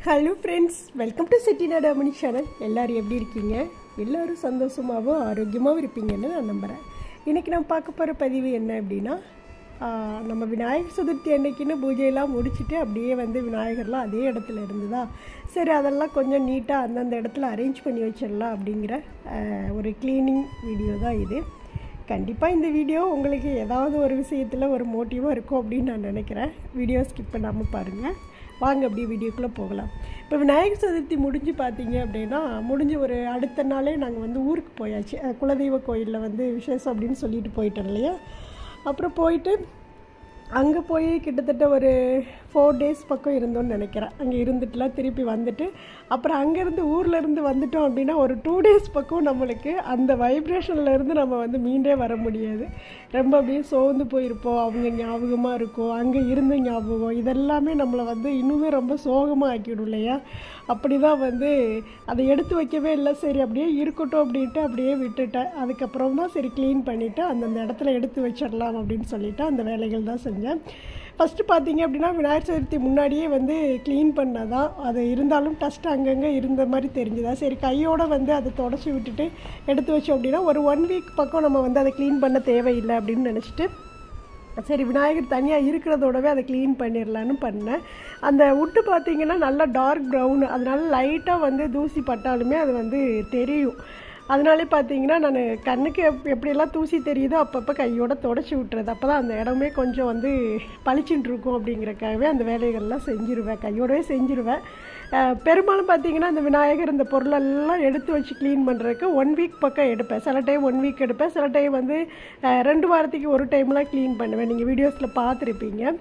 Hello friends, welcome to Chettinad அம்மணி channel. எல்லோரும் எப்படி இருக்கீங்க? எல்லோரும் சந்தோஷமாகவும் ஆரோக்கியமாகவும் இருப்பீங்கன்னு நான் நம்புகிறேன். இன்றைக்கி நான் பார்க்க போகிற பதிவு என்ன அப்படின்னா, நம்ம விநாயகர் சதுர்த்தி அன்னைக்குன்னு பூஜையெல்லாம் முடிச்சுட்டு அப்படியே விநாயகர்லாம் அதே இடத்துல இருந்துதா, சரி அதெல்லாம் கொஞ்சம் நீட்டாக அந்தந்த இடத்துல அரேஞ்ச் பண்ணி வச்சிடலாம் அப்படிங்கிற ஒரு க்ளீனிங் வீடியோ தான் இது. கண்டிப்பாக இந்த வீடியோ உங்களுக்கு ஏதாவது ஒரு விஷயத்தில் ஒரு மோட்டிவாக இருக்கும் அப்படின்னு நான் நினைக்கிறேன். வீடியோ ஸ்கிப் பண்ணாமல் பாருங்கள். வாங்க அப்படியே வீடியோக்குள்ளே போகலாம். இப்போ விநாயகர் சதுர்த்தி முடிஞ்சு பார்த்தீங்க அப்படின்னா, முடிஞ்சு ஒரு அடுத்த நாளே நாங்கள் ஊருக்கு போயாச்சு. குலதெய்வ கோயிலில் விசேஷம் அப்படின்னு சொல்லிட்டு போயிட்டோம் இல்லையா. அப்புறம் போயிட்டு அங்கே போய் கிட்டத்தட்ட ஒரு 4 days பக்கம் இருந்தோன்னு நினைக்கிறேன். அங்கே இருந்துட்டுலாம் திருப்பி வந்துட்டு அப்புறம் அங்கேருந்து ஊர்லேருந்து வந்துட்டோம் அப்படின்னா ஒரு 2 days பக்கம் நம்மளுக்கு அந்த வைப்ரேஷன்லேருந்து நம்ம மீண்டே வர முடியாது. ரொம்ப அப்படியே சோர்ந்து போயிருப்போம். அவங்க ஞாபகமாக இருக்கும், அங்கே இருந்த ஞாபகம் இதெல்லாமே நம்மளை இன்னுமே ரொம்ப சோகமாக ஆக்கிவிடும் இல்லையா. அப்படி தான் அதை எடுத்து வைக்கவே இல்லை. சரி அப்படியே இருக்கட்டும் அப்படின்ட்டு அப்படியே விட்டுட்டேன். அதுக்கப்புறம் தான் சரி க்ளீன் பண்ணிவிட்டு அந்தந்த இடத்துல எடுத்து வச்சிடலாம் அப்படின்னு சொல்லிவிட்டு அந்த வேலைகள் தான் செஞ்சேன். ஃபஸ்ட்டு பார்த்தீங்க அப்படின்னா, விநாயகர் சதுர்த்தி முன்னாடியே க்ளீன் பண்ணதான். அது இருந்தாலும் டஸ்ட் அங்கங்கே இருந்த மாதிரி தெரிஞ்சுதா, சரி கையோடு அதை தொடச்சி விட்டுட்டு எடுத்து வச்சோம் அப்படின்னா ஒரு 1 week பக்கம் நம்ம அதை க்ளீன் பண்ண தேவையில்லை அப்படின்னு நினச்சிட்டு, சரி விநாயகர் தனியாக இருக்கிறதோடவே அதை க்ளீன் பண்ணிடலான்னு பண்ணேன். அந்த உட்டு பார்த்திங்கன்னா நல்லா டார்க் ப்ரௌன், அதனால லைட்டாக தூசி பட்டாலுமே அது தெரியும். அதனாலே பார்த்தீங்கன்னா நான் கண்ணுக்கு எப்படியெல்லாம் தூசி தெரியுதோ அப்பப்போ கையோட தொடச்சி விட்டுறது. அப்போ தான் அந்த இடமே கொஞ்சம் பளிச்சுட்டு இருக்கும் அப்படிங்கிறக்காகவே அந்த வேலைகள்லாம் செஞ்சுருவேன், கையோடவே செஞ்சுருவேன். பெரும்பாலும் பார்த்தீங்கன்னா அந்த விநாயகர் இந்த பொருளெல்லாம் எடுத்து வச்சு க்ளீன் பண்ணுறதுக்கு 1 week பக்கம் எடுப்பேன். சில டைம் 1 week எடுப்பேன், சில டைம் 2 வாரத்துக்கு ஒரு டைம்லாம் க்ளீன் பண்ணுவேன். நீங்கள் வீடியோஸில் பார்த்துருப்பீங்க.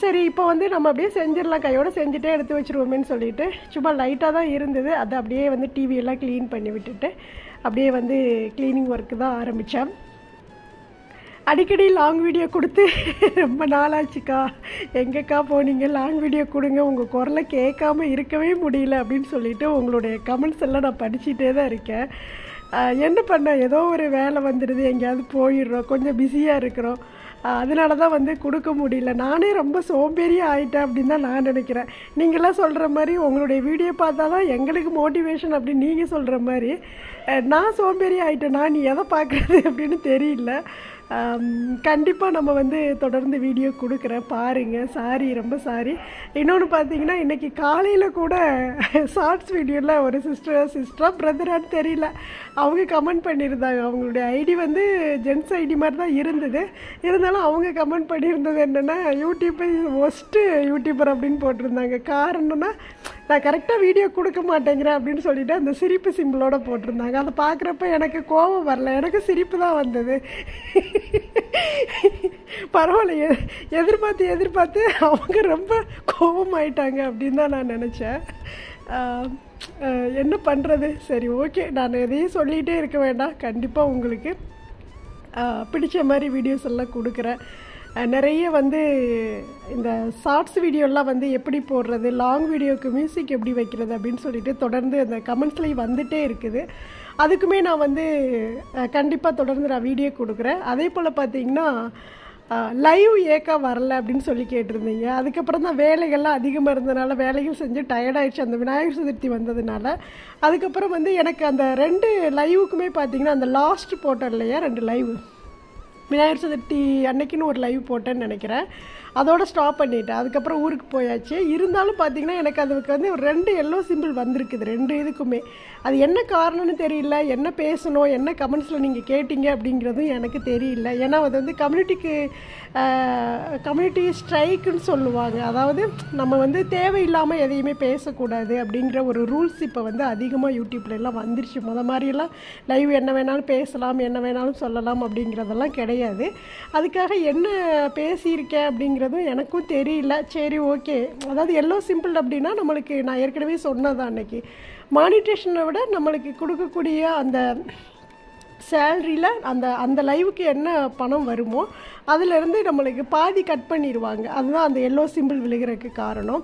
சரி இப்போ நம்ம அப்படியே செஞ்சிடலாம், கையோடு செஞ்சுட்டே எடுத்து வச்சுருவோமேன்னு சொல்லிவிட்டு சும்மா லைட்டாக தான் இருந்தது. அதை அப்படியே டிவியெல்லாம் க்ளீன் பண்ணி விட்டுட்டு அப்படியே க்ளீனிங் ஒர்க்கு தான் ஆரம்பித்தேன். அடிக்கடி லாங் வீடியோ கொடுத்து ரொம்ப நாளாச்சுக்கா, எங்கேக்கா போனீங்க, லாங் வீடியோ கொடுங்க, உங்கள் குரலை கேட்காம இருக்கவே முடியல அப்படின்னு சொல்லிட்டு உங்களுடைய கமெண்ட்ஸ் எல்லாம் நான் படிச்சுட்டே தான் இருக்கேன். என்ன பண்ண, ஏதோ ஒரு வேலை வந்துடுது, எங்கேயாவது போயிடுறோம், கொஞ்சம் பிஸியாக இருக்கிறோம், அதனால தான் கொடுக்க முடியல. நானே ரொம்ப சோம்பேறியாக ஆகிட்டேன் அப்படின்னு தான் நான் நினைக்கிறேன். நீங்களாம் சொல்கிற மாதிரி உங்களுடைய வீடியோ பார்த்தா தான் எங்களுக்கு மோட்டிவேஷன் அப்படின்னு நீங்கள் சொல்கிற மாதிரி நான் சோம்பேறி ஆகிட்டேன். நான் எதை பார்க்குறது அப்படின்னு தெரியல. கண்டிப்பாக நம்ம தொடர்ந்து வீடியோ கொடுக்குறேன், பாருங்கள். சாரி, ரொம்ப சாரி. இன்னொன்று பார்த்தீங்கன்னா, இன்றைக்கி காலையில் கூட ஷார்ட்ஸ் வீடியோவில் ஒரு சிஸ்டரா பிரதரான்னு தெரியல, அவங்க கமெண்ட் பண்ணியிருந்தாங்க. அவங்களுடைய ஐடி ஜென்ஸ் ஐடி மாதிரி தான் இருந்தது. இருந்தாலும் அவங்க கமெண்ட் பண்ணியிருந்தது என்னென்னா, யூடியூப்பை ஒஸ்ட்டு யூடியூபர் அப்படின்னு போட்டிருந்தாங்க. காரணம்னா நான் கரெக்டாக வீடியோ கொடுக்க மாட்டேங்கிறேன் அப்படின்னு சொல்லிட்டு அந்த சிரிப்பு சிம்பிளோடு போட்டிருந்தாங்க. அதை பார்க்குறப்ப எனக்கு கோபம் வரல, எனக்கு சிரிப்பு தான் வந்தது. பரவாயில்ல, எதிர்பார்த்து அவங்க ரொம்ப கோபமாயிட்டாங்க அப்படின்னு தான் நான் நினச்சேன். என்ன பண்ணுறது, சரி ஓகே, நான் எதையும் சொல்லிகிட்டே இருக்க வேண்டாம். கண்டிப்பாக உங்களுக்கு பிடிச்ச மாதிரி வீடியோஸ் எல்லாம் கொடுக்குறேன். நிறைய இந்த ஷார்ட்ஸ் வீடியோலாம் எப்படி போடுறது, லாங் வீடியோவுக்கு மியூசிக் எப்படி வைக்கிறது அப்படின்னு சொல்லிட்டு தொடர்ந்து அந்த கமெண்ட்ஸ்லேயும் வந்துகிட்டே இருக்குது. அதுக்குமே நான் கண்டிப்பாக தொடர்ந்து நான் வீடியோ கொடுக்குறேன். அதே போல் பார்த்தீங்கன்னா லைவ் ஏக்கா வரல அப்படின்னு சொல்லி கேட்டிருந்தீங்க. அதுக்கப்புறம் தான் வேலைகள்லாம் அதிகமாக இருந்ததுனால வேலைகள் செஞ்சு டயர்டாயிடுச்சு அந்த விநாயகர் சதுர்த்தி வந்ததுனால. அதுக்கப்புறம் எனக்கு அந்த 2 லைவுக்குமே பார்த்தீங்கன்னா, அந்த லாஸ்ட் போட்டோம் இல்லையா 2 லைவ், விநாயகர் சதுர்த்தி அன்னைக்குன்னு ஒரு லைவ் போட்டேன்னு நினைக்கிறேன், அதோட ஸ்டாப் பண்ணிவிட்டேன். அதுக்கப்புறம் ஊருக்கு போயாச்சு. இருந்தாலும் பார்த்தீங்கன்னா எனக்கு அதுக்கு ஒரு 2 எல்லோ சிம்பிள் வந்திருக்குது 2 இதுக்குமே. அது என்ன காரணம்னு தெரியல, என்ன பேசணும், என்ன கமெண்ட்ஸில் நீங்கள் கேட்டீங்க அப்படிங்கிறதும் எனக்கு தெரியல. ஏன்னா அது கம்யூனிட்டி ஸ்ட்ரைக்குன்னு சொல்லுவாங்க. அதாவது நம்ம தேவையில்லாமல் எதையுமே பேசக்கூடாது அப்படிங்கிற ஒரு ரூல்ஸ் இப்போ அதிகமாக யூடியூப்லாம் வந்துருச்சு. மாதிரியெல்லாம் லைவ் என்ன வேணாலும் பேசலாம், என்ன வேணாலும் சொல்லலாம் அப்படிங்கிறதெல்லாம் கிடையாது. அதுக்காக என்ன பேசியிருக்கேன் அப்படிங்கிறதும் எனக்கும் தெரியல. சரி ஓகே, அதாவது எல்லோ சிம்பிள் அப்படின்னா நம்மளுக்கு நான் ஏற்கனவே சொன்னதான், அன்னைக்கு மானிட்டேஷனை விட நம்மளுக்கு கொடுக்கக்கூடிய அந்த சேலரியில் அந்த லைவுக்கு என்ன பணம் வருமோ அதிலேருந்து நம்மளுக்கு பாதி கட் பண்ணிடுவாங்க. அதுதான் அந்த எல்லோ சிம்பிள் விழுகிறதுக்கு காரணம்.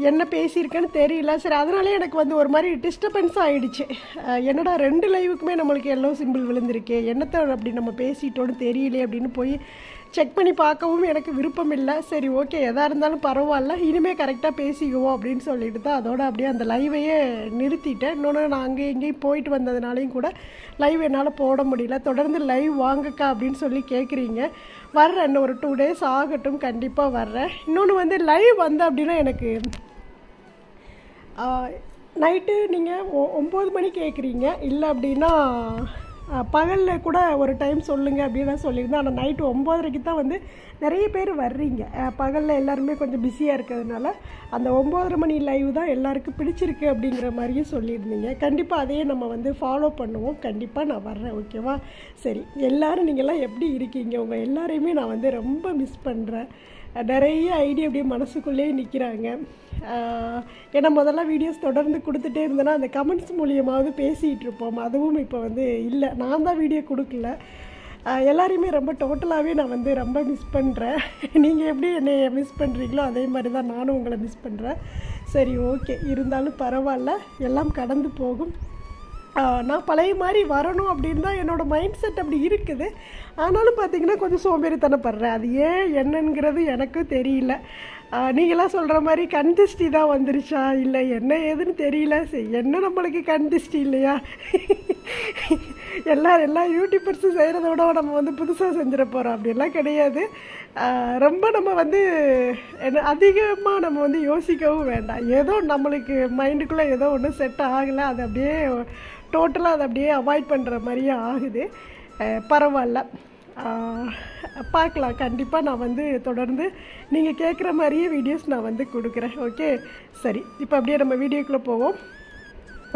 என்ன பேசியிருக்கேன்னு தெரியல. சரி, அதனாலே எனக்கு ஒரு மாதிரி டிஸ்டர்பன்ஸ் ஆகிடுச்சு. என்னடா 2 லைவுக்குமே நம்மளுக்கு எல்லோ சிம்பிள் விழுந்திருக்கே, என்னத்தை அப்படி நம்ம பேசிட்டோன்னு தெரியலையே அப்படின்னு போய் செக் பண்ணி பார்க்கவும் எனக்கு விருப்பம் இல்லை. சரி ஓகே, எதாக இருந்தாலும் பரவாயில்ல, இனிமேல் கரெக்டாக பேசிக்குவோம் அப்படின்னு சொல்லிட்டு தான் அதோட அப்படியே அந்த லைவையே நிறுத்திட்டேன். இன்னொன்று நான் அங்கேயும் இங்கேயும் போயிட்டு வந்ததுனாலையும் கூட லைவ் என்னால் போட முடியல. தொடர்ந்து லைவ் வாங்கக்கா அப்படின்னு சொல்லி கேட்குறீங்க. வர்றேன், இன்னும் ஒரு 2 days ஆகட்டும், கண்டிப்பாக வர்றேன். இன்னொன்று வந்து லைவ் வந்து அப்படின்னா எனக்கு நைட்டு நீங்கள் 9 மணி கேட்குறீங்க, இல்லை அப்படின்னா பகலில் கூட ஒரு டைம் சொல்லுங்கள் அப்படின்னு நான் சொல்லியிருந்தேன். ஆனால் நைட்டு 9:30க்கு தான் வந்து நிறைய பேர் வர்றீங்க. பகலில் எல்லாருமே கொஞ்சம் பிஸியாக இருக்கிறதுனால அந்த 9:30 மணி லைவ் தான் எல்லாருக்கும் பிடிச்சிருக்கு அப்படிங்கிற மாதிரியும் சொல்லியிருந்தீங்க. கண்டிப்பாக அதையே நம்ம வந்து ஃபாலோ பண்ணுவோம். கண்டிப்பாக நான் வர்றேன், ஓகேவா? சரி, எல்லோரும் நீங்கள்லாம் எப்படி இருக்கீங்க? உங்கள் எல்லாரையுமே நான் வந்து ரொம்ப மிஸ் பண்ணுறேன். நிறைய ஐடியா அப்படியே மனசுக்குள்ளேயே நிற்கிறாங்க. ஏன்னா முதல்ல வீடியோஸ் தொடர்ந்து கொடுத்துட்டே இருந்தேன்னா அந்த கமெண்ட்ஸ் மூலியமாவது பேசிகிட்டு இருப்போம். அதுவும் இப்போ வந்து இல்லை, நான் தான் வீடியோ கொடுக்கல. எல்லாரையுமே ரொம்ப டோட்டலாகவே நான் வந்து ரொம்ப மிஸ் பண்ணுறேன். நீங்கள் எப்படி என்னை மிஸ் பண்ணுறீங்களோ அதே மாதிரி தான் நானும் உங்களை மிஸ் பண்ணுறேன். சரி ஓகே, இருந்தாலும் பரவாயில்ல, எல்லாம் கடந்து போகும். நான் பழைய மாதிரி வரணும் அப்படின்னு தான் என்னோடய மைண்ட் செட் அப்படி இருக்குது. ஆனாலும் பார்த்திங்கன்னா கொஞ்சம் சோம்பேறித்தனப்படுறேன். அது ஏன் என்னங்கிறது எனக்கும் தெரியல. நீங்களாம் சொல்கிற மாதிரி கண் திருஷ்டி தான் வந்துருச்சா, இல்லை என்ன ஏதுன்னு தெரியல. சரி, என்ன நம்மளுக்கு கண் திருஷ்டி இல்லையா? எல்லா யூடியூபர்ஸும் செய்கிறத விட நம்ம வந்து புதுசாக செஞ்சிட போகிறோம் அப்படிலாம் கிடையாது. ரொம்ப நம்ம வந்து அதிகமாக நம்ம வந்து யோசிக்கவும் வேண்டாம். ஏதோ நம்மளுக்கு மைண்டுக்குள்ளே ஏதோ ஒன்று செட் ஆகலை, அது அப்படியே டோட்டலாக அதை அப்படியே அவாய்ட் பண்ணுற மாதிரியே ஆகுது. பரவாயில்ல, பார்க்கலாம். கண்டிப்பாக நான் வந்து தொடர்ந்து நீங்கள் கேட்குற மாதிரியே வீடியோஸ் நான் வந்து கொடுக்குறேன். ஓகே, சரி, இப்போ அப்படியே நம்ம வீடியோக்குள்ளே போவோம்.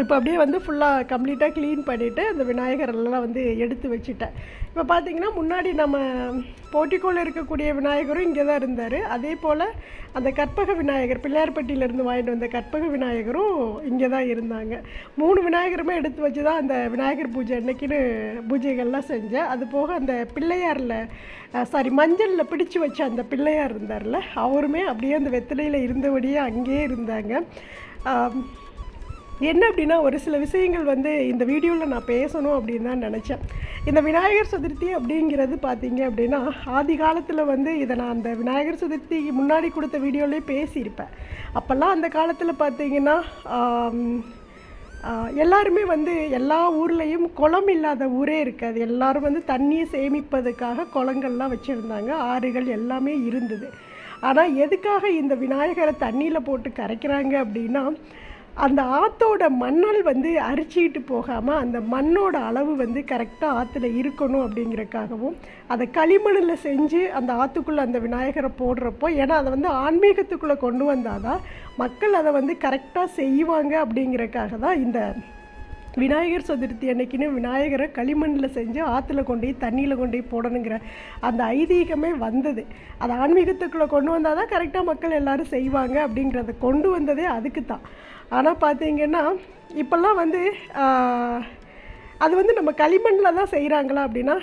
இப்போ அப்படியே வந்து ஃபுல்லாக கம்ப்ளீட்டாக க்ளீன் பண்ணிவிட்டு அந்த விநாயகரெல்லாம் வந்து எடுத்து வச்சுட்டேன். இப்போ பார்த்திங்கன்னா முன்னாடி நம்ம போட்டிக்கோள் இருக்கக்கூடிய விநாயகரும் இங்கே தான் இருந்தார். அதே போல் அந்த கற்பக விநாயகர் பிள்ளையார்பட்டியிலேருந்து வாங்கிட்டு வந்த கற்பக விநாயகரும் இங்கே தான் இருந்தாங்க. 3 விநாயகருமே எடுத்து வச்சு தான் அந்த விநாயகர் பூஜை அன்னைக்குன்னு பூஜைகள்லாம் செஞ்சேன். அது போக அந்த பிள்ளையாரில் மஞ்சளில் பிடிச்சி வச்ச அந்த பிள்ளையார் இருந்தார்ல, அவருமே அப்படியே அந்த வெத்தலையில் இருந்தபடியே அங்கேயே இருந்தாங்க. என்ன அப்படின்னா ஒரு சில விஷயங்கள் வந்து இந்த வீடியோவில் நான் பேசணும் அப்படின்னு தான் நினச்சேன். இந்த விநாயகர் சதுர்த்தி அப்படிங்கிறது பார்த்திங்க அப்படின்னா ஆதி காலத்தில் வந்து இதை நான் அந்த விநாயகர் சதுர்த்திக்கு முன்னாடி கொடுத்த வீடியோலேயே பேசியிருப்பேன். அப்போல்லாம் அந்த காலத்தில் பார்த்திங்கன்னா எல்லாருமே வந்து எல்லா ஊர்லேயும் குளம் இல்லாத ஊரே இருக்காது. எல்லோரும் வந்து தண்ணியை சேமிப்பதுக்காக குளங்கள்லாம் வச்சுருந்தாங்க, ஆறுகள் எல்லாமே இருந்தது. ஆனால் எதுக்காக இந்த விநாயகரை தண்ணியில் போட்டு கரைக்கிறாங்க அப்படின்னா அந்த ஆற்றோட மண்ணல் வந்து அரிச்சிட்டு போகாமல் அந்த மண்ணோட அளவு வந்து கரெக்டாக ஆற்றுல இருக்கணும் அப்படிங்கிறக்காகவும் அதை களிமண்ணில் செஞ்சு அந்த ஆற்றுக்குள்ளே அந்த விநாயகரை போடுறப்போ, ஏன்னா அதை வந்து ஆன்மீகத்துக்குள்ளே கொண்டு வந்தால் தான் மக்கள் அதை வந்து கரெக்டாக செய்வாங்க அப்படிங்கிறக்காக தான் இந்த விநாயகர் சதுர்த்தி அன்னைக்குன்னு விநாயகரை களிமண்ணில் செஞ்சு ஆற்றுல கொண்டு போய் தண்ணியில் கொண்டு போய் போடணுங்கிற அந்த ஐதீகமே வந்தது. அதை ஆன்மீகத்துக்குள்ளே கொண்டு வந்தால் தான் கரெக்டாக மக்கள் எல்லோரும் செய்வாங்க அப்படிங்கிறத கொண்டு வந்ததே அதுக்கு தான். ஆனால் பார்த்திங்கன்னா இப்போல்லாம் வந்து அது வந்து நம்ம களிமண்ணில் தான் செய்கிறாங்களா அப்படின்னா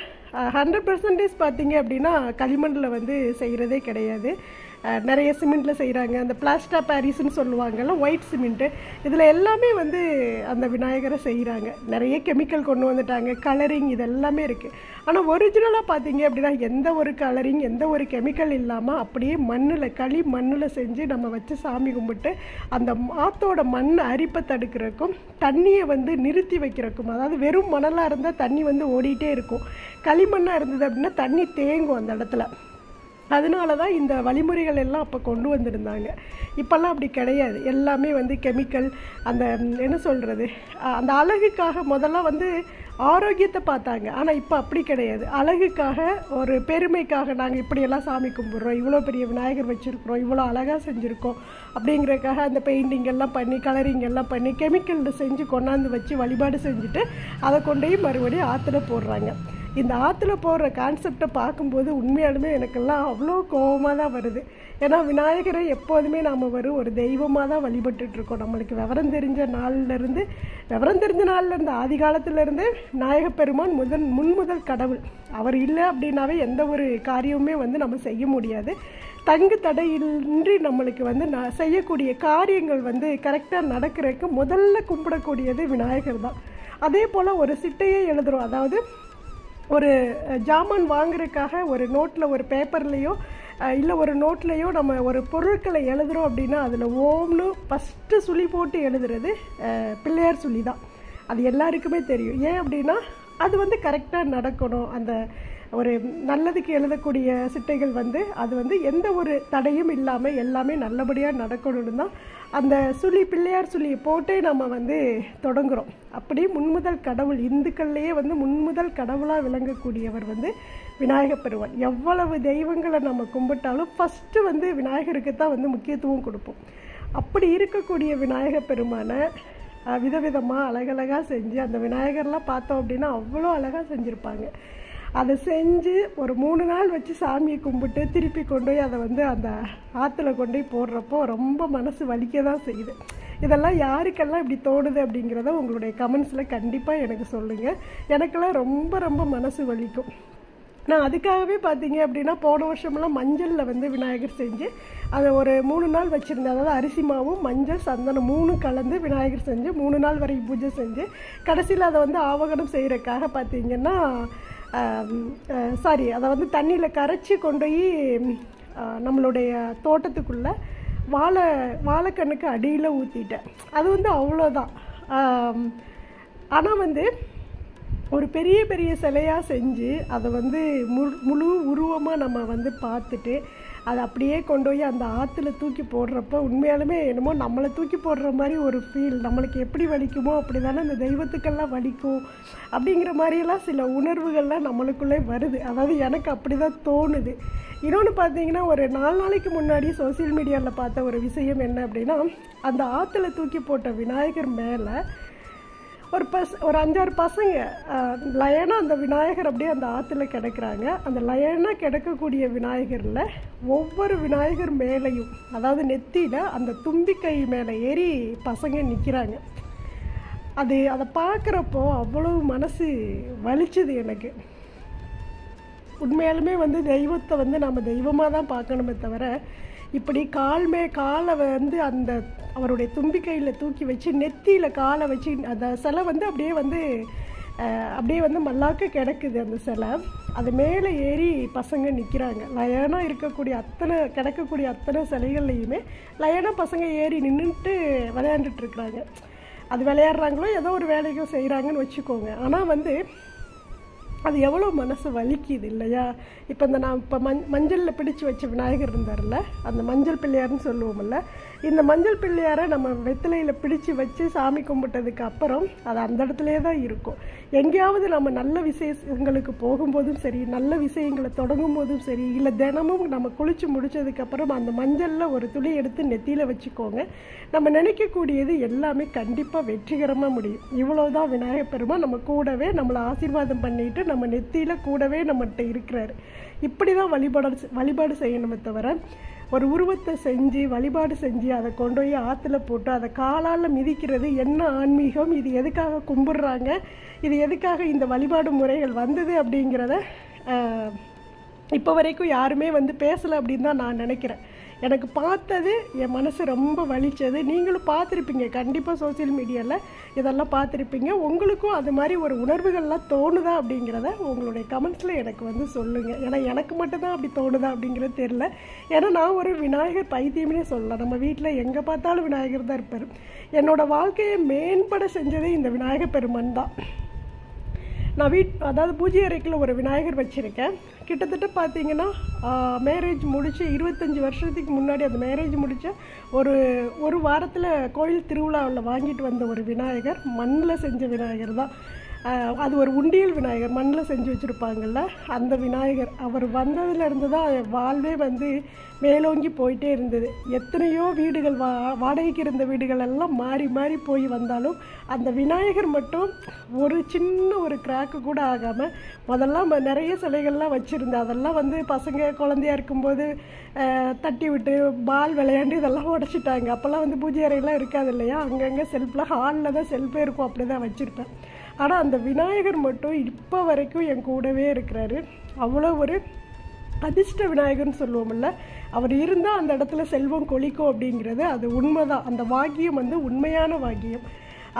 100% பார்த்திங்க அப்படின்னா களிமண்ணில் வந்து செய்கிறதே கிடையாது. நிறைய சிமெண்ட்டில் செய்கிறாங்க. அந்த பிளாஸ்டர் பாரிஸ்ன்னு சொல்லுவாங்கள்ல, ஒயிட் சிமெண்ட்டு, இதில் எல்லாமே வந்து அந்த விநாயகரை செய்கிறாங்க. நிறைய கெமிக்கல் கொண்டு வந்துட்டாங்க, கலரிங் இது எல்லாமே இருக்குது. ஆனால் ஒரிஜினலாக பார்த்தீங்க அப்படின்னா எந்த ஒரு கலரிங் எந்த ஒரு கெமிக்கல் இல்லாமல் அப்படியே மண்ணில் மண்ணில் செஞ்சு நம்ம வச்சு சாமி கும்பிட்டு அந்த ஆற்றோட மண் அரிப்பை தடுக்கிறதுக்கும் தண்ணியை வந்து நிறுத்தி வைக்கிறதுக்கும், அதாவது வெறும் மணலாக இருந்தால் தண்ணி வந்து ஓடிட்டே இருக்கும், களிமண்ணாக இருந்தது அப்படின்னா தண்ணி தேங்கும் அந்த இடத்துல. அதனால தான் இந்த வழிமுறைகள் எல்லாம் அப்போ கொண்டு வந்திருந்தாங்க. இப்போல்லாம் அப்படி கிடையாது. எல்லாமே வந்து கெமிக்கல், அந்த என்ன சொல்கிறது, அந்த அழகுக்காக முதல்ல வந்து ஆரோக்கியத்தை பார்த்தாங்க. ஆனால் இப்போ அப்படி கிடையாது. அழகுக்காக ஒரு பெருமைக்காக நாங்கள் இப்படியெல்லாம் சாமி கும்பிட்றோம், இவ்வளோ பெரிய விநாயகர் வச்சுருக்குறோம், இவ்வளோ அழகாக செஞ்சுருக்கோம் அப்படிங்கிறதுக்காக அந்த பெயிண்டிங் எல்லாம் பண்ணி கலரிங் எல்லாம் பண்ணி கெமிக்கலில் செஞ்சு கொண்டாந்து வச்சு வழிபாடு செஞ்சுட்டு அதை கொண்டு போய் மறுபடியும் ஆற்றுல போடுறாங்க. இந்த ஆற்றுல போடுற கான்செப்டை பார்க்கும்போது உண்மையாலுமே எனக்கெல்லாம் அவ்வளோ கோபமாக தான் வருது. ஏன்னா விநாயகரை எப்போதுமே நாம் ஒரு தெய்வமாக தான் வழிபட்டுருக்கோம். நம்மளுக்கு விவரம் தெரிஞ்ச நாள்லேருந்து ஆதி காலத்திலேருந்து விநாயகப் பெருமான் முன்முதல் கடவுள். அவர் இல்லை அப்படின்னாவே எந்த ஒரு காரியமுமே வந்து நம்ம செய்ய முடியாது. தங்கு தடையின்றி நம்மளுக்கு வந்து செய்யக்கூடிய காரியங்கள் வந்து கரெக்டாக நடக்கிறதுக்கு முதல்ல கும்பிடக்கூடியது விநாயகர் தான். அதே போல் ஒரு சிட்டையே எழுதுகிறோம், அதாவது ஒரு ஜாமான் வாங்குறதுக்காக ஒரு நோட்டில் ஒரு பேப்பர்லேயோ இல்லை ஒரு நோட்லேயோ நம்ம ஒரு பொருட்களை எழுதுகிறோம் அப்படின்னா அதில் ஓம்னு ஃபஸ்ட்டு சுழி போட்டு எழுதுறது பிள்ளையார் சுழி தான். அது எல்லாருக்குமே தெரியும். ஏன் அப்படின்னா அது வந்து கரெக்டாக நடக்கணும். அந்த ஒரு நல்லதுக்கு எழுதக்கூடிய சிட்டைகள் வந்து அது வந்து எந்த ஒரு தடையும் இல்லாமல் எல்லாமே நல்லபடியாக நடக்கணும்னு தான் அந்த சுழி பிள்ளையார் சுழியை போட்டே நம்ம வந்து தொடங்குகிறோம். அப்படி முன்முதல் கடவுள், இந்துக்கள்லேயே வந்து முன்முதல் கடவுளாக விளங்கக்கூடியவர் வந்து விநாயகப் பெருமான். எவ்வளவு தெய்வங்களை நம்ம கும்பிட்டாலும் ஃபஸ்ட்டு வந்து விநாயகருக்கு தான் வந்து முக்கியத்துவம் கொடுப்போம். அப்படி இருக்கக்கூடிய விநாயகப் பெருமானை விதவிதமாக அழகழகாக செஞ்சு, அந்த விநாயகர்லாம் பார்த்தோம் அப்படின்னா அவ்வளோ அழகாக செஞ்சுருப்பாங்க. அதை செஞ்சு ஒரு 3 நாள் வச்சு சாமியை கும்பிட்டு திருப்பி கொண்டு போய் அதை வந்து அந்த ஆற்றுல கொண்டு போய் போடுறப்போ ரொம்ப மனசு வலிக்க தான் செய்யுது. இதெல்லாம் யாருக்கெல்லாம் இப்படி தோணுது அப்படிங்கிறத உங்களுடைய கமெண்ட்ஸில் கண்டிப்பாக எனக்கு சொல்லுங்கள். எனக்கெல்லாம் ரொம்ப ரொம்ப மனசு வலிக்கும். நான் அதுக்காகவே பார்த்தீங்க அப்படின்னா போன வருஷமெல்லாம் மஞ்சளில் வந்து விநாயகர் செஞ்சு அதை ஒரு 3 நாள் வச்சுருந்தேன். அதாவது அரிசி மாவும் மஞ்சள் சந்தனம் 3 கலந்து விநாயகர் செஞ்சு 3 நாள் வரை பூஜை செஞ்சு கடைசியில் அதை வந்து ஆவகனம் செய்கிறதுக்காக பார்த்தீங்கன்னா அதை வந்து தண்ணியில் கரைச்சி கொண்டு போய் நம்மளுடைய தோட்டத்துக்குள்ளே வாழைக்கண்ணுக்கு அடியில் ஊற்றிட்டேன். அது வந்து அவ்வளோதான். ஆனால் வந்து ஒரு பெரிய பெரிய சிலையாக செஞ்சு அதை வந்து முழு உருவமாக நம்ம வந்து பார்த்துட்டு அதை அப்படியே கொண்டு போய் அந்த ஆற்றுல தூக்கி போடுறப்ப உண்மையாலுமே என்னமோ நம்மளை தூக்கி போடுற மாதிரி ஒரு ஃபீல். நம்மளுக்கு எப்படி வலிக்குமோ அப்படி தானே அந்த தெய்வத்துக்கெல்லாம் வலிக்கும் அப்படிங்கிற மாதிரியெல்லாம் சில உணர்வுகள்லாம் நம்மளுக்குள்ளே வருது. அதாவது எனக்கு அப்படி தான் தோணுது. இன்னொன்று பார்த்தீங்கன்னா ஒரு 4 நாளைக்கு முன்னாடி சோசியல் மீடியாவில் பார்த்த ஒரு விஷயம் என்ன அப்படின்னா, அந்த ஆற்றுல தூக்கி போட்ட விநாயகர் மேலே ஒரு 5-6 பசங்க லயனாக அந்த விநாயகர் அப்படியே அந்த ஆற்றுல கிடக்குறாங்க. அந்த லயனாக கிடக்கக்கூடிய விநாயகரில் ஒவ்வொரு விநாயகர் மேலேயும், அதாவது நெத்தியில் அந்த தும்பிக்கை மேலே ஏறி பசங்க நிற்கிறாங்க. அதை பார்க்குறப்போ அவ்வளோ மனசு வலிச்சுது எனக்கு. உண்மையாலுமே வந்து தெய்வத்தை வந்து நம்ம தெய்வமாக தான் பார்க்கணுமே தவிர இப்படி காலை வந்து அந்த அவருடைய தும்பிக்கையில் தூக்கி வச்சு நெத்தியில் காலை வச்சு அந்த சிலை வந்து அப்படியே வந்து மல்லாக்க கிடக்குது. அந்த சிலை அது மேலே ஏறி பசங்க நிற்கிறாங்க. லயனாக கிடக்கக்கூடிய அத்தனை சிலைகள்லையுமே லயனாக பசங்க ஏறி நின்றுட்டு விளையாண்டுட்டுருக்குறாங்க. அது விளையாடுறாங்களோ ஏதோ ஒரு வேலைக்கும் செய்கிறாங்கன்னு வச்சுக்கோங்க. ஆனால் வந்து அது எவ்வளோ மனசு வலிக்குது இல்லையா? இப்போ நான் மஞ்சளில் பிடிச்சி வச்ச விநாயகர் இருந்தார்ல, அந்த மஞ்சள் பிள்ளையார்னு சொல்லுவோம்ல, இந்த மஞ்சள் பிள்ளையாரை நம்ம வெத்தலையில் பிடிச்சி வச்சு சாமி கும்பிட்டதுக்கு அப்புறம் அது அந்த இடத்துலையே தான் இருக்கும். எங்கேயாவது நம்ம நல்ல விஷயங்களுக்கு போகும்போதும் சரி, நல்ல விஷயங்களை தொடங்கும் போதும் சரி, இல்லை தினமும் நம்ம குளித்து முடித்ததுக்கப்புறம் அந்த மஞ்சளில் ஒரு துளி எடுத்து நெத்தியில் வச்சுக்கோங்க. நம்ம நினைக்கக்கூடியது எல்லாமே கண்டிப்பாக வெற்றிகரமாக முடியும். இவ்வளோதான் விநாயகர் பெருமான் நம்ம கூடவே நம்மளை ஆசீர்வாதம் பண்ணிட்டு நம்ம நெத்தியில் கூடவே நம்மகிட்ட இருக்கிறாரு. இப்படி தான் வழிபாடு செய்யணுமே தவிர ஒரு உருவத்தை செஞ்சு வழிபாடு செஞ்சு அதை கொண்டு போய் ஆற்றுல போட்டு அதை காலால் மிதிக்கிறது என்ன ஆன்மீகம், இது எதுக்காக கும்பிட்றாங்க, இது எதுக்காக இந்த வழிபாடு முறைகள் வந்தது அப்படிங்கிறத இப்போ வரைக்கும் யாருமே வந்து பேசலை அப்படின்னு தான் நான் நினைக்கிறேன். எனக்கு பார்த்தது என் மனசு ரொம்ப வலிச்சது. நீங்களும் பார்த்துருப்பீங்க கண்டிப்பாக, சோசியல் மீடியாவில் இதெல்லாம் பார்த்துருப்பீங்க. உங்களுக்கும் அது மாதிரி ஒரு உணர்வுகள்லாம் தோணுதா அப்படிங்கிறத உங்களுடைய கமெண்ட்ஸில் எனக்கு வந்து சொல்லுங்கள். ஏன்னா எனக்கு மட்டும்தான் அப்படி தோணுதா அப்படிங்கிறது தெரில. ஏன்னா நான் ஒரு விநாயகர் பைத்தியம்னே சொல்லலாம். நம்ம வீட்டில் எங்கே பார்த்தாலும் விநாயகர் தான் இருப்பார். என்னோடய வாழ்க்கையை மேம்பட செஞ்சதே இந்த விநாயகர் பெருமான் தான். நான் அதாவது பூஜை அறைக்குள்ள ஒரு விநாயகர் வச்சுருக்கேன். கிட்டத்தட்ட பார்த்தீங்கன்னா மேரேஜ் முடித்து 25 வருஷத்துக்கு முன்னாடி அந்த மேரேஜ் முடித்த ஒரு வாரத்தில் கோயில் திருவிழாவில் வாங்கிட்டு வந்த ஒரு விநாயகர் மண்ணில் செஞ்ச விநாயகர் தான். அது ஒரு உண்டியல் விநாயகர் மண்ணில் செஞ்சு வச்சுருப்பாங்கள்ல, அந்த விநாயகர். அவர் வந்ததுலேருந்து தான் வாழ்வே வந்து மேலோங்கி போயிட்டே இருந்தது. எத்தனையோ வீடுகள் வாடகைக்கு இருந்த வீடுகள் எல்லாம் மாறி மாறி போய் வந்தாலும் அந்த விநாயகர் மட்டும் ஒரு சின்ன ஒரு கிராக்கு கூட ஆகாமல், முதல்லாம் நிறைய சிலைகள்லாம் வச்சுருந்தேன். அதெல்லாம் வந்து பசங்க குழந்தையா இருக்கும்போது தட்டி விட்டு பால் விளையாண்டு இதெல்லாம் உடச்சிட்டாங்க. அப்போல்லாம் வந்து பூஜை அறையெல்லாம் இருக்காது இல்லையா, அங்கங்கே செல்ஃபில் ஹாலில் தான் செல்ஃபே இருக்கும், அப்படி தான் வச்சுருப்பேன். ஆனால் அந்த விநாயகர் மட்டும் இப்போ வரைக்கும் என் கூடவே இருக்கிறாரு. அவ்வளோ ஒரு அதிர்ஷ்ட விநாயகர்னு சொல்லுவோம்ல, அவர் இருந்தால் அந்த இடத்துல செல்வம் கொளிக்கும் அப்படிங்கிறது அது உண்மைதான். அந்த வாக்கியம் வந்து உண்மையான வாக்கியம்.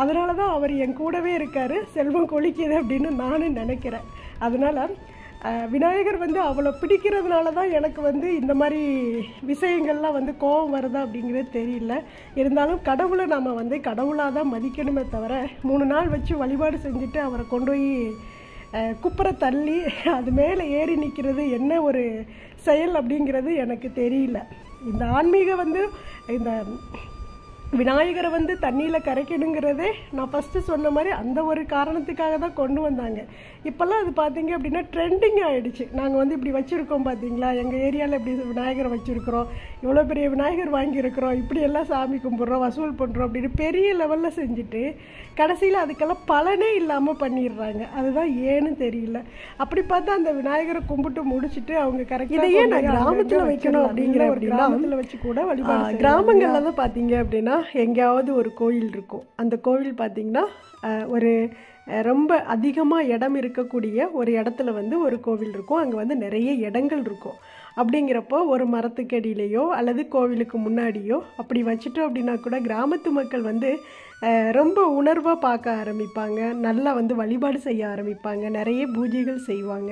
அதனால தான் அவர் என் கூடவே இருக்கார், செல்வம் கொளிக்குது அப்படின்னு நானும் நினைக்கிறேன். அதனால் விநாயகர் வந்து அவ்வளோ பிடிக்கிறதுனால தான் எனக்கு வந்து இந்த மாதிரி விஷயங்கள்லாம் வந்து கோபம் வருதா அப்படிங்கிறது தெரியல. இருந்தாலும் கடவுளை நம்ம வந்து கடவுளாக தான் மதிக்கணுமே தவிர 3 நாள் வச்சு வழிபாடு செஞ்சுட்டு அவரை கொண்டு போய் குப்புற தள்ளி அது மேலே ஏறி நிற்கிறது என்ன ஒரு செயல் அப்படிங்கிறது எனக்கு தெரியல. இந்த ஆன்மீகம் வந்து இந்த விநாயகரை வந்து தண்ணியில் கரைக்கணுங்கிறதே நான் ஃபஸ்ட்டு சொன்ன மாதிரி அந்த ஒரு காரணத்துக்காக தான் கொண்டு வந்தாங்க. இப்போல்லாம் அது பார்த்தீங்க அப்படின்னா ட்ரெண்டிங் ஆகிடுச்சு. நாங்கள் வந்து இப்படி வச்சுருக்கோம் பார்த்தீங்களா, எங்கள் ஏரியாவில் இப்படி விநாயகரை வச்சுருக்குறோம், இவ்வளோ பெரிய விநாயகர் வாங்கியிருக்கிறோம், இப்படி எல்லாம் சாமி கும்பிட்றோம், வசூல் பண்ணுறோம் அப்படின்னு பெரிய லெவலில் செஞ்சுட்டு கடைசியில் அதுக்கெல்லாம் பலனே இல்லாமல் பண்ணிடுறாங்க. அதுதான் ஏன்னு தெரியல. அப்படி பார்த்தா அந்த விநாயகரை கும்பிட்டு முடிச்சுட்டு அவங்க கரெக்டாக நான் கிராமத்தில் வைக்கணும் அப்படிங்கிற ஒரு கிராமத்தில் வச்சு கூட வழிபாடு. கிராமங்களில் தான் பார்த்தீங்க அப்படின்னா எங்கேயாவது ஒரு கோயில் இருக்கும். அந்த கோவில் பார்த்திங்கன்னா ஒரு ரொம்ப அதிகமாக இடம் இருக்கக்கூடிய ஒரு இடத்துல வந்து ஒரு கோவில் இருக்கும். அங்கே வந்து நிறைய இடங்கள் இருக்கும். அப்படிங்கிறப்போ ஒரு மரத்துக்கடியிலையோ அல்லது கோவிலுக்கு முன்னாடியோ அப்படி வச்சுட்டோம் அப்படின்னா கூட கிராமத்து மக்கள் வந்து ரொம்ப உணர்வாக பார்க்க ஆரம்பிப்பாங்க, நல்லா வந்து வழிபாடு செய்ய ஆரம்பிப்பாங்க, நிறைய பூஜைகள் செய்வாங்க.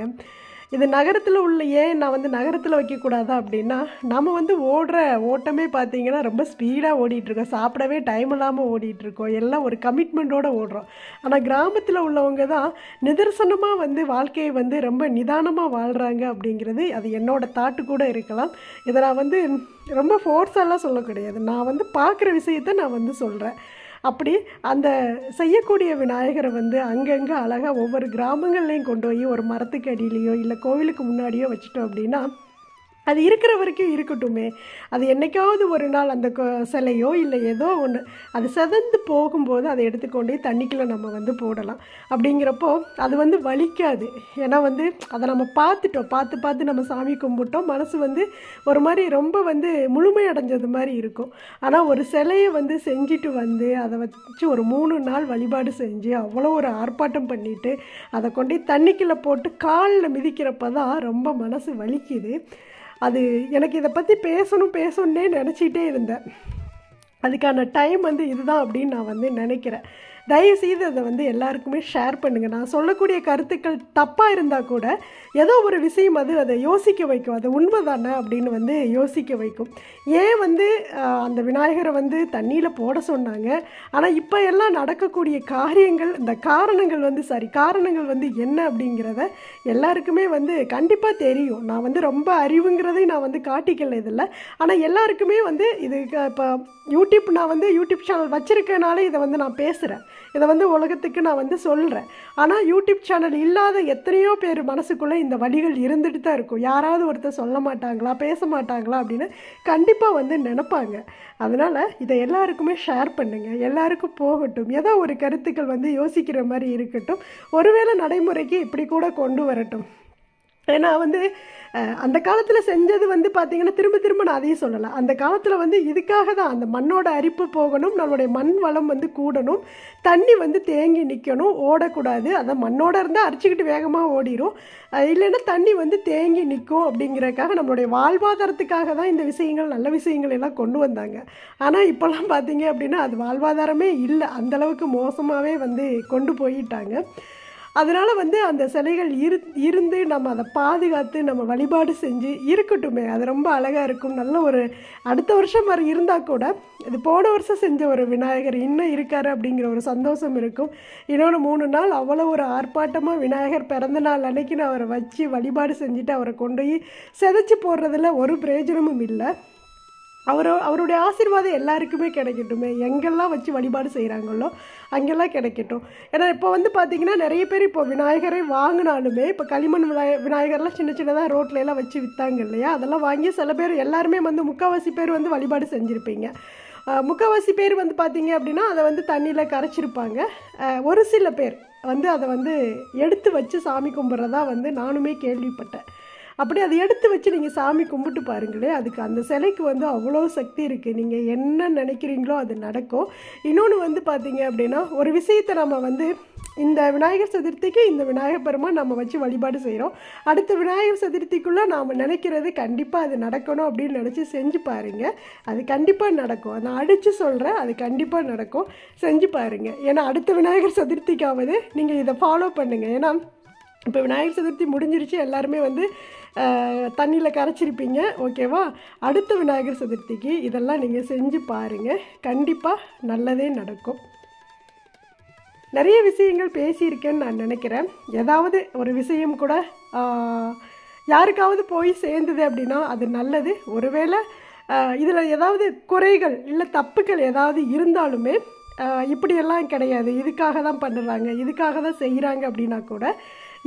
இது நகரத்தில் உள்ள ஏன் நான் வந்து நகரத்தில் வைக்கக்கூடாதா அப்படின்னா, நம்ம வந்து ஓடுற ஓட்டமே பார்த்தீங்கன்னா ரொம்ப ஸ்பீடாக ஓடிட்டுருக்கோம், சாப்பிடவே டைம் இல்லாமல் ஓடிட்டுருக்கோம், எல்லாம் ஒரு கமிட்மெண்ட்டோடு ஓடுறோம். ஆனால் கிராமத்தில் உள்ளவங்க தான் நிதர்சனமாக வந்து வாழ்க்கையை வந்து ரொம்ப நிதானமாக வாழ்கிறாங்க அப்படிங்கிறது அது என்னோடய தாட்டு கூட இருக்கலாம். இதை நான் வந்து ரொம்ப ஃபோர்ஸெல்லாம் சொல்ல கிடையாது, நான் வந்து பார்க்குற விஷயத்தை நான் வந்து சொல்கிறேன். அப்படி அந்த செய்யக்கூடிய விநாயகரை வந்து அங்கங்கே அழகாக ஒவ்வொரு கிராமங்கள்லேயும் கொண்டு போய் ஒரு மரத்துக்கு அடியிலையோ இல்லை கோவிலுக்கு முன்னாடியோ வச்சுட்டோம் அப்படின்னா அது இருக்கிற வரைக்கும் இருக்கட்டுமே. அது என்றைக்காவது ஒரு நாள் அந்த சிலையோ இல்லை ஏதோ ஒன்று அது செதந்து போகும்போது அதை எடுத்துக்கொண்டு தண்ணிக்குள்ளே நம்ம வந்து போடலாம். அப்படிங்கிறப்போ அது வந்து வலிக்காது. ஏன்னா வந்து அதை நம்ம பார்த்துட்டோம், பார்த்து நம்ம சாமி கும்பிட்டோம், மனசு வந்து ஒரு மாதிரி ரொம்ப வந்து முழுமையடைஞ்சது மாதிரி இருக்கும். ஆனால் ஒரு சிலையை வந்து செஞ்சுட்டு வந்து அதை வச்சு ஒரு 3 நாள் வழிபாடு செஞ்சு அவ்வளோ ஒரு ஆர்ப்பாட்டம் பண்ணிவிட்டு அதை கொண்டு தண்ணிக்குள்ளே போட்டு காலில் மிதிக்கிறப்ப தான் ரொம்ப மனசு வலிக்குது. அது எனக்கு இதை பற்றி பேசணுன்னே நினச்சிக்கிட்டே இருந்தேன். அதுக்கான டைம் வந்து இதுதான் அப்படின்னு நான் வந்து நினைக்கிறேன். தயவுசெய்து அதை வந்து எல்லாருக்குமே ஷேர் பண்ணுங்கள். நான் சொல்லக்கூடிய கருத்துக்கள் தப்பாக இருந்தால் கூட ஏதோ ஒரு விஷயம் அது அதை யோசிக்க வைக்கும், அது உண்மை தானே அப்படின்னு வந்து யோசிக்க வைக்கும். ஏன் வந்து அந்த விநாயகரை வந்து தண்ணியில் போட சொன்னாங்க, ஆனால் இப்போ எல்லாம் நடக்கக்கூடிய காரியங்கள் இந்த காரணங்கள் வந்து காரணங்கள் வந்து என்ன அப்படிங்கிறத எல்லாருக்குமே வந்து கண்டிப்பாக தெரியும். நான் வந்து ரொம்ப அறிவுங்கிறதை நான் வந்து காட்டிக்கல இதில். ஆனால் எல்லாருக்குமே வந்து இது இப்போ நான் வந்து யூடியூப் சேனல் வச்சுருக்கனால இதை வந்து நான் பேசுகிறேன், இதை வந்து உலகத்துக்கு நான் வந்து சொல்கிறேன். ஆனால் யூடியூப் சேனல் இல்லாத எத்தனையோ பேர் மனசுக்குள்ளே இந்த வழிகள் இருந்துட்டு தான் இருக்கும். யாராவது ஒருத்தர் சொல்ல மாட்டாங்களா, பேச மாட்டாங்களா அப்படின்னு கண்டிப்பாக வந்து நினைப்பாங்க. அதனால் இதை எல்லாருக்குமே ஷேர் பண்ணுங்கள், எல்லாருக்கும் போகட்டும், ஏதோ ஒரு கருத்துக்கள் வந்து யோசிக்கிற மாதிரி இருக்கட்டும், ஒருவேளை நடைமுறைக்கு இப்படி கூட கொண்டு வரட்டும். ஏன்னா வந்து அந்த காலத்தில் செஞ்சது வந்து பார்த்திங்கன்னா திரும்ப நான் அதையும் சொல்லலாம். அந்த காலத்தில் வந்து இதுக்காக தான் அந்த மண்ணோட அரிப்பு போகணும், நம்மளுடைய மண் வளம் வந்து கூடணும், தண்ணி வந்து தேங்கி நிற்கணும், ஓடக்கூடாது. அதை மண்ணோட இருந்தால் அரிச்சிக்கிட்டு வேகமாக ஓடிடும், இல்லைன்னா தண்ணி வந்து தேங்கி நிற்கும். அப்படிங்கிறதுக்காக நம்மளுடைய வாழ்வாதாரத்துக்காக தான் இந்த விஷயங்கள் நல்ல விஷயங்கள் எல்லாம் கொண்டு வந்தாங்க. ஆனால் இப்போல்லாம் பார்த்தீங்க அப்படின்னா அது வாழ்வாதாரமே இல்லை, அந்தளவுக்கு மோசமாகவே வந்து கொண்டு போயிட்டாங்க. அதனால் வந்து அந்த சிலைகள் இருந்து நம்ம அதை பாதுகாத்து நம்ம வழிபாடு செஞ்சு இருக்கட்டுமே, அது ரொம்ப அழகாக இருக்கும். நல்ல ஒரு அடுத்த வருஷம் மாதிரி இருந்தால் கூட இது போன வருஷம் செஞ்ச ஒரு விநாயகர் இன்னும் இருக்கார் அப்படிங்கிற ஒரு சந்தோஷம் இருக்கும். இன்னொன்று 3 நாள் அவ்வளோ ஒரு ஆர்ப்பாட்டமாக விநாயகர் பிறந்த நாள் அன்னைக்கு நான் அவரை வச்சு வழிபாடு செஞ்சுட்டு அவரை கொண்டு போய் செதைச்சி போடுறதில் ஒரு பிரயோஜனமும் இல்லை. அவருடைய ஆசீர்வாதம் எல்லாருக்குமே கிடைக்கட்டுமே, எங்கெல்லாம் வச்சு வழிபாடு செய்கிறாங்களோ அங்கெல்லாம் கிடைக்கட்டும். ஏன்னா இப்போ வந்து பார்த்திங்கன்னா நிறைய பேர் இப்போ விநாயகரை வாங்கினாலுமே இப்போ களிமண் விநாயகர்லாம் சின்னதாக ரோட்ல எல்லாம் வச்சு விற்றாங்க இல்லையா, அதெல்லாம் வாங்கி சில பேர் எல்லாருமே வந்து முக்கால்வாசி பேர் வந்து வழிபாடு செஞ்சுருப்பீங்க. முக்கால்வாசி பேர் வந்து பார்த்திங்க அப்படின்னா அதை வந்து தண்ணியில் கரைச்சிருப்பாங்க. ஒரு சில பேர் வந்து அதை வந்து எடுத்து வச்சு சாமி கும்பிட்றதா வந்து நானுமே கேள்விப்பட்டேன். அப்படி அதை எடுத்து வச்சு நீங்கள் சாமி கும்பிட்டு பாருங்களேன். அதுக்கு அந்த சிலைக்கு வந்து அவ்வளோ சக்தி இருக்குது. நீங்கள் என்ன நினைக்கிறீங்களோ அது நடக்கும். இன்னொன்று வந்து பார்த்தீங்க அப்படின்னா, ஒரு விஷயத்தை நம்ம வந்து இந்த விநாயகர் சதுர்த்திக்கு இந்த விநாயகர் பெருமான் நம்ம வச்சு வழிபாடு செய்கிறோம். அடுத்த விநாயகர் சதுர்த்திக்குள்ளே நாம் நினைக்கிறது கண்டிப்பாக அது நடக்கணும் அப்படின்னு நினச்சி செஞ்சு பாருங்கள். அது கண்டிப்பாக நடக்கும். நான் அடித்து சொல்கிறேன், அது கண்டிப்பாக நடக்கும். செஞ்சு பாருங்கள். ஏன்னா அடுத்த விநாயகர் சதுர்த்திக்காவது நீங்கள் இதை ஃபாலோ பண்ணுங்கள். ஏன்னா இப்போ விநாயகர் சதுர்த்தி முடிஞ்சிருச்சு, எல்லாருமே வந்து தண்ணியில் கரைச்சிருப்பீங்க. ஓகேவா? அடுத்த விநாயகர் சதுர்த்திக்கு இதெல்லாம் நீங்கள் செஞ்சு பாருங்கள். கண்டிப்பாக நல்லதே நடக்கும். நிறைய விஷயங்கள் பேசியிருக்கேன்னு நான் நினைக்கிறேன். ஏதாவது ஒரு விஷயம் கூட யாருக்காவது போய் சேர்ந்தது அப்படின்னா அது நல்லது. ஒருவேளை இதில் ஏதாவது குறைகள் இல்லை தப்புக்கள் ஏதாவது இருந்தாலுமே இப்படியெல்லாம் கிடையாது, இதுக்காக தான் பண்ணுறாங்க, இதுக்காக தான் செய்கிறாங்க அப்படின்னா கூட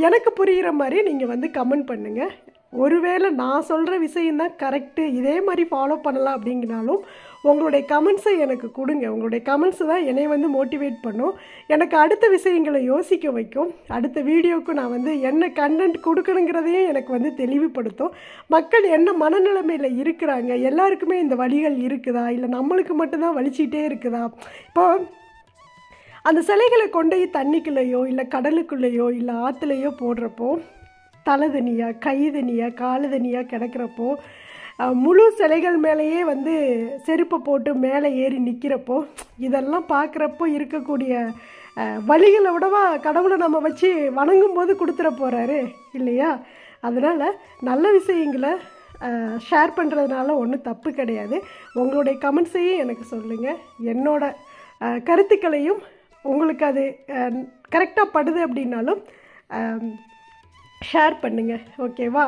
எனக்கு புரிகிற மாதிரி நீங்கள் வந்து கமெண்ட் பண்ணுங்கள். ஒருவேளை நான் சொல்கிற விஷயந்தான் கரெக்டு, இதே மாதிரி ஃபாலோ பண்ணலாம் அப்படிங்கனாலும் உங்களுடைய கமெண்ட்ஸை எனக்கு கொடுங்க. உங்களுடைய கமெண்ட்ஸ் தான் என்னை வந்து மோட்டிவேட் பண்ணும், எனக்கு அடுத்த விஷயங்களை யோசிக்க வைக்கும். அடுத்த வீடியோவுக்கு நான் வந்து என்ன கண்டென்ட் கொடுக்கணுங்கிறதையும் எனக்கு வந்து தெளிவுபடுத்தும். மக்கள் என்ன மனநிலைமையில் இருக்கிறாங்க, எல்லாருக்குமே இந்த வலிகள் இருக்குதா இல்லை நம்மளுக்கு மட்டும்தான் வலிச்சிக்கிட்டே இருக்குதா? இப்போ அந்த சிலைகளை கொண்டு தண்ணிக்குள்ளேயோ இல்லை கடலுக்குள்ளேயோ இல்லை ஆற்றுலையோ போடுறப்போ தலை தனியாக கை தனியாக காலு தனியாக கிடக்கிறப்போ முழு சிலைகள் மேலேயே வந்து செருப்பை போட்டு மேலே ஏறி நிற்கிறப்போ இதெல்லாம் பார்க்குறப்போ இருக்கக்கூடிய வலிகளை விடவா கடவுளை நம்ம வச்சு வணங்கும் போது கொடுத்துட போகிறாரு இல்லையா? அதனால் நல்ல விஷயங்களை ஷேர் பண்ணுறதுனால ஒன்றும் தப்பு கிடையாது. உங்களுடைய கமெண்ட்ஸையும் எனக்கு சொல்லுங்கள். என்னோட கருத்துக்களையும் உங்களுக்கு அது கரெக்டாக படுது அப்படின்னாலும் ஷேர் பண்ணுங்கள். ஓகேவா?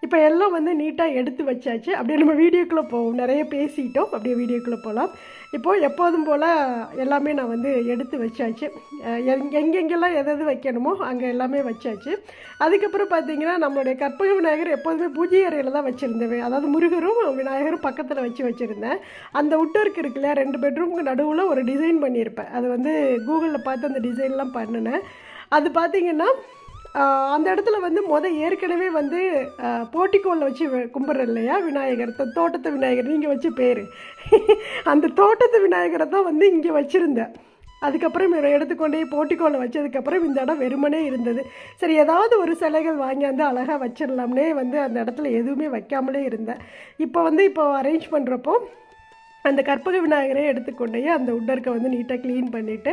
இப்போ எல்லாம் வந்து நீட்டாக எடுத்து வச்சாச்சு. அப்படியே நம்ம வீடியோக்குள்ளே போவோம். நிறைய பேசிட்டோம், அப்படியே வீடியோக்குள்ளே போகலாம். இப்போது எப்போதும் போல் எல்லாமே நான் வந்து எடுத்து வச்சாச்சு. எங்கெங்கெல்லாம் எது வைக்கணுமோ அங்கே எல்லாமே வச்சாச்சு. அதுக்கப்புறம் பார்த்தீங்கன்னா நம்மளுடைய கற்பக விநாயகர் எப்போதுமே பூஜை அறையில் தான் வச்சுருந்தேன். அதாவது முருகரும் விநாயகரும் பக்கத்தில் வச்சுருந்தேன். அந்த உட்டருக்கு இருக்குல்ல, 2 பெட்ரூமுக்கு நடுவில் ஒரு டிசைன் பண்ணியிருப்பேன். அது வந்து கூகுளில் பார்த்து அந்த டிசைன்லாம் பண்ணினேன். அது பார்த்திங்கன்னா அந்த இடத்துல வந்து ஏற்கனவே வந்து போட்டிக்கோளில் வச்சு கும்பிட்றேன் இல்லையா விநாயகர், தோட்டத்து விநாயகர் நீங்கள் வச்சு பேர், அந்த தோட்டத்து விநாயகரை தான் வந்து இங்கே வச்சுருந்தேன். அதுக்கப்புறம் எடுத்துக்கொண்டே போட்டிக்கோளை வச்சதுக்கப்புறம் இந்த இடம் வெறுமனே இருந்தது. சரி, ஏதாவது ஒரு சிலைகள் வாங்கியாந்து அழகாக வச்சிடலாம்னே வந்து அந்த இடத்துல எதுவுமே வைக்காமலே இருந்தேன். இப்போ அரேஞ்ச் பண்ணுறப்போ அந்த கற்பக விநாயகரே எடுத்துக்கொண்டே அந்த உட்டர்க்கை வந்து நீட்டாக க்ளீன் பண்ணிவிட்டு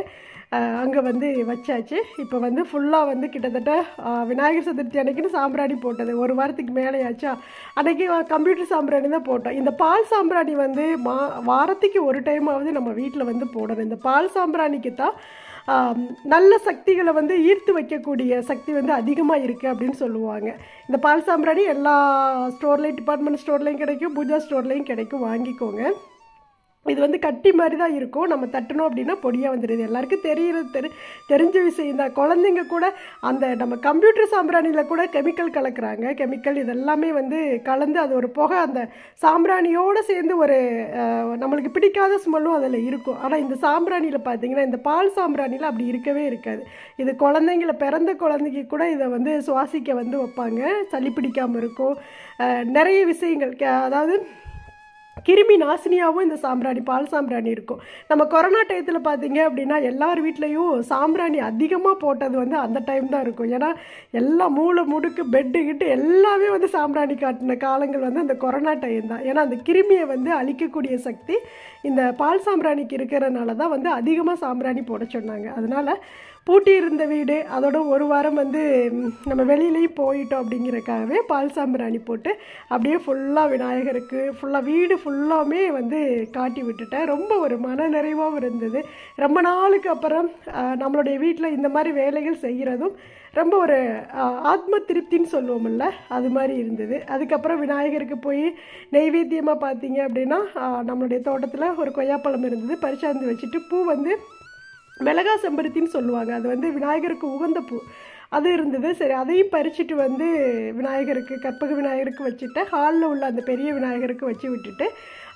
அங்கே வந்து வச்சாச்சு. இப்போ வந்து ஃபுல்லாக வந்து கிட்டத்தட்ட விநாயகர் சதுர்த்தி அன்றைக்கின்னு சாம்பிராணி போட்டது 1 வாரத்துக்கு மேலே ஆச்சா. அன்றைக்கி கம்ப்யூட்டர் சாம்பிராணி தான் போட்டோம். இந்த பால் சாம்பிராணி வந்து வாரத்துக்கு ஒரு டைமாவது நம்ம வீட்டில் வந்து போடணும். இந்த பால் சாம்பிராணிக்கு தான் நல்ல சக்திகளை வந்து ஈர்த்து வைக்கக்கூடிய சக்தி வந்து அதிகமாக இருக்குது அப்படின்னு சொல்லுவாங்க. இந்த பால் சாம்பிராணி எல்லா ஸ்டோர்லேயும், டிபார்ட்மெண்ட் ஸ்டோர்லேயும் கிடைக்கும், பூஜா ஸ்டோர்லேயும் கிடைக்கும், வாங்கிக்கோங்க. இது வந்து கட்டி மாதிரி தான் இருக்கும். நம்ம தட்டணும் அப்படின்னா பொடியாக வந்துடுது. எல்லாருக்கும் தெரிஞ்ச விஷயம் தான். குழந்தைங்க கூட அந்த நம்ம கம்ப்யூட்டர் சாம்பிராணியில் கூட கெமிக்கல் கலக்குறாங்க. கெமிக்கல் இதெல்லாமே வந்து கலந்து அது ஒரு புகை அந்த சாம்பிராணியோடு சேர்ந்து ஒரு நம்மளுக்கு பிடிக்காத ஸ்மெல்லும் அதில் இருக்கும். ஆனால் இந்த சாம்பிராணியில் பார்த்தீங்கன்னா, இந்த பால் சாம்பிராணியில் அப்படி இருக்கவே இருக்காது. இது பிறந்த குழந்தைக்கு கூட இதை வந்து சுவாசிக்க வந்து வைப்பாங்க, சளி பிடிக்காமல் இருக்கும். நிறைய விஷயங்கள், அதாவது கிருமி நாசினியாகவும் இந்த பால் சாம்பிராணி இருக்கும். நம்ம கொரோனா டயத்தில் பார்த்தீங்க அப்படின்னா எல்லார் வீட்லேயும் சாம்பிராணி அதிகமாக போட்டது வந்து அந்த டைம் தான் இருக்கும். ஏன்னா எல்லா மூளை முடுக்கு பெட்டு கிட்டு எல்லாமே வந்து சாம்பிராணி காட்டின காலங்கள் வந்து அந்த கொரோனா டைம் தான். ஏன்னா அந்த கிருமியை வந்து அழிக்கக்கூடிய சக்தி இந்த பால் சாம்பிராணிக்கு இருக்கிறதுனால தான் வந்து அதிகமாக சாம்பிராணி போட சொன்னாங்க. அதனால் பூட்டி இருந்த வீடு அதோட 1 வாரம் வந்து நம்ம வெளியிலையும் போயிட்டோம் அப்படிங்கிறக்காகவே பால் சாம்பிராணி போட்டு அப்படியே ஃபுல்லாக விநாயகருக்கு ஃபுல்லாக வீடு ஃபுல்லாமே வந்து காட்டி விட்டுட்டேன். ரொம்ப ஒரு மன நிறைவாகவும் இருந்தது. ரொம்ப நாளுக்கு அப்புறம் நம்மளுடைய வீட்டில் இந்த மாதிரி வேலைகள் செய்கிறதும் ரொம்ப ஒரு ஆத்ம திருப்தின்னு சொல்லுவோம்ல, அது மாதிரி இருந்தது. அதுக்கப்புறம் விநாயகருக்கு போய் நெய்வேத்தியமாக பார்த்தீங்க அப்படின்னா நம்மளுடைய தோட்டத்தில் ஒரு கொய்யாப்பழம் இருந்தது, பறிச்சாந்து வச்சுட்டு பூ வந்து மிளகா செம்பருத்தின்னு சொல்லுவாங்க, அது வந்து விநாயகருக்கு உகந்த பூ அது இருந்தது. சரி, அதையும் பறிச்சுட்டு வந்து விநாயகருக்கு கற்பக விநாயகருக்கு வச்சுட்டு ஹாலில் உள்ள அந்த பெரிய விநாயகருக்கு வச்சு விட்டுட்டு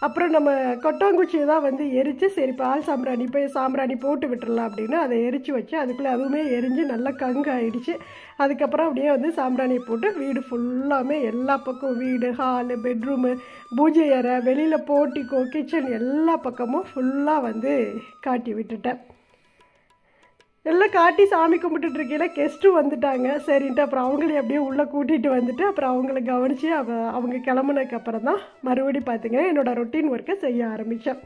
அப்புறம் நம்ம கொட்டாங்குச்சியை தான் வந்து எரித்து சரி பால் சாம்பிராணி போய் சாம்பிராணி போட்டு விட்டுடலாம் அப்படின்னு அதை எரித்து வச்சு அதுக்குள்ளே அதுவுமே எரிஞ்சு நல்லா கங்கு ஆகிடுச்சு. அதுக்கப்புறம் அப்படியே வந்து சாம்பிராணியை போட்டு வீடு ஃபுல்லாமே எல்லா பக்கம் வீடு, ஹாலு, பெட்ரூமு, பூஜை அறை, வெளியில் போர்ட்டிகோ, கிச்சன் எல்லா பக்கமும் ஃபுல்லாக வந்து காட்டி விட்டுட்டேன். எல்லாம் காட்டி சாமி கும்பிட்டுட்டு இருக்கையில கெஸ்ட்டும் வந்துட்டாங்க. சரின்ட்டு அப்புறம் அவங்களையும் அப்படியே உள்ளே கூட்டிகிட்டு வந்துட்டு அப்புறம் அவங்கள கவனித்து அவங்க கிளம்புனதுக்கப்புறம் தான் மறுபடியும் பார்த்திங்கன்னா என்னோடய ரொட்டீன் ஒர்க்கை செய்ய ஆரம்பித்தேன்.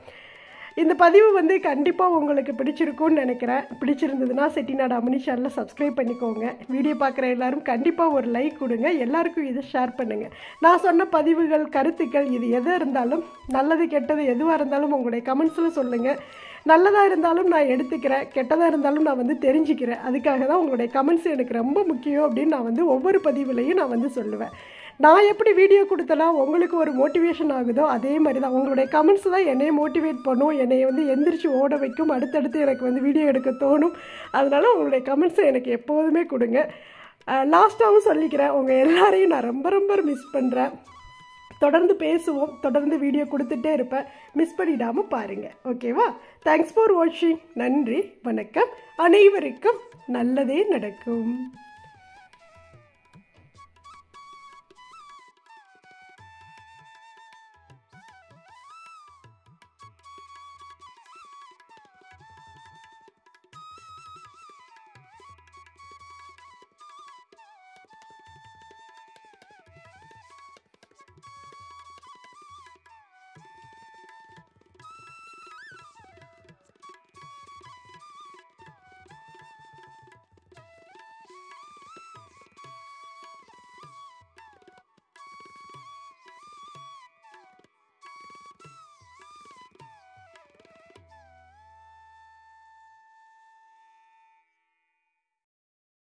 இந்த பதிவு வந்து கண்டிப்பாக உங்களுக்கு பிடிச்சிருக்கும்னு நினைக்கிறேன். பிடிச்சிருந்ததுன்னா செட்டிநாடு அம்மனி சேனலை சப்ஸ்கிரைப் பண்ணிக்கோங்க. வீடியோ பார்க்குற எல்லோரும் கண்டிப்பாக ஒரு லைக் கொடுங்க. எல்லாருக்கும் இதை ஷேர் பண்ணுங்கள். நான் சொன்ன பதிவுகள், கருத்துக்கள் இது எது இருந்தாலும் நல்லது கெட்டது எதுவாக இருந்தாலும் உங்களுடைய கமெண்ட்ஸில் சொல்லுங்கள். நல்லதாக இருந்தாலும் நான் எடுத்துக்கிறேன், கெட்டதாக இருந்தாலும் நான் வந்து தெரிஞ்சுக்கிறேன். அதுக்காக தான் உங்களுடைய கமெண்ட்ஸ் எனக்கு ரொம்ப முக்கியம் அப்படின்னு நான் வந்து ஒவ்வொரு பதிவுலையும் நான் வந்து சொல்லுவேன். நான் எப்படி வீடியோ கொடுத்தனா உங்களுக்கு ஒரு மோட்டிவேஷன் ஆகுதோ அதே மாதிரி தான் உங்களுடைய கமெண்ட்ஸ் தான் என்னையை மோட்டிவேட் பண்ணும், என்னை வந்து எந்திரிச்சு ஓட வைக்கும், அடுத்தடுத்து எனக்கு வந்து வீடியோ எடுக்க தோணும். அதனால் உங்களுடைய கமெண்ட்ஸை எனக்கு எப்போதுமே கொடுங்க. லாஸ்ட்டாகவும் சொல்லிக்கிறேன், உங்கள் எல்லாரையும் நான் ரொம்ப ரொம்ப மிஸ் பண்ணுறேன். தொடர்ந்து பேசுவோம், தொடர்ந்து வீடியோ கொடுத்துட்டே இருப்பேன். மிஸ் பண்ணிடாமல் பாருங்கள். ஓகேவா? தேங்க்ஸ் ஃபார் வாட்சிங். நன்றி, வணக்கம். அனைவருக்கும் நல்லதே நடக்கும்.